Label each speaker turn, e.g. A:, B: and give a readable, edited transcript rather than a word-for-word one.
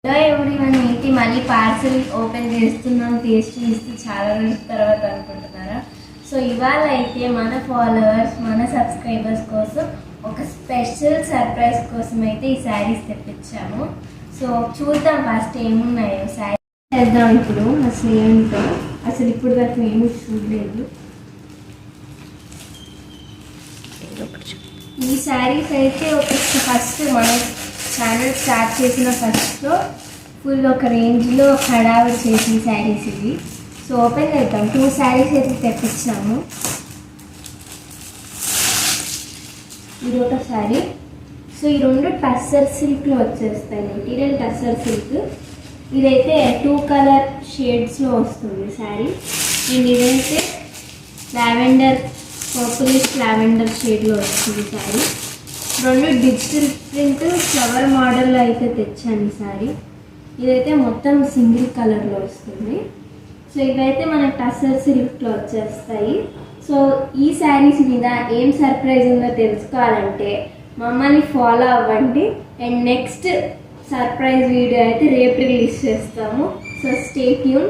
A: Hello everyone, ఏంటి మళ్ళీ parcel open చేస్తున్నాం టేస్ట్ చేస్తూ చాలా రోజుల తర్వాత అనుకుంటున్నారా? సో ఇవాళ అయితే మన ఫాలోవర్స్, మన సబ్స్క్రైబర్స్ కోసం ఒక స్పెషల్ సర్ప్రైజ్ కోసం అయితే ఈ శారీస్ తెప్పించాము. సో చూద్దాం ఫస్ట్ ఏమున్నాయో. శారీ చేద్దాం ఇప్పుడు. అసలు ఏంటో అసలు ఇప్పుడు దాకా ఏమీ చూడలేదు. ఈ శారీస్ అయితే ఫస్ట్ మన ఛానల్ స్టార్ట్ చేసిన ఫస్ట్లో ఫుల్ ఒక రేంజ్లో హడావిడి చేసిన శారీస్ ఇవి. సో ఓపెన్ చేద్దాం. 2 శారీస్ అయితే తెప్పించాము. ఇది ఒక శారీ. సో ఈ 2 టస్సర్ సిల్క్లో వచ్చేస్తాయి. Material tussar silk. ఇదైతే 2 కలర్ షేడ్స్లో వస్తుంది శారీ. అండ్ ఇదైతే లావెండర్, పర్పులిష్ లావెండర్ షేడ్లో వస్తుంది శారీ. 2 డిజిటల్ ప్రింట్ ఫ్లవర్ మోడల్లో అయితే తెచ్చాను శారీ. ఇదైతే మొత్తం సింగిల్ కలర్లో వస్తుంది. సో ఇవైతే మనకు టస్సర్ సిల్క్లో వచ్చేస్తాయి. సో ఈ శారీస్ మీద ఏం సర్ప్రైజ్ ఉందో తెలుసుకోవాలంటే మమ్మల్ని ఫాలో అవ్వండి. అండ్ నెక్స్ట్ సర్ప్రైజ్ వీడియో అయితే రేపు రిలీజ్ చేస్తాము. So stay tune.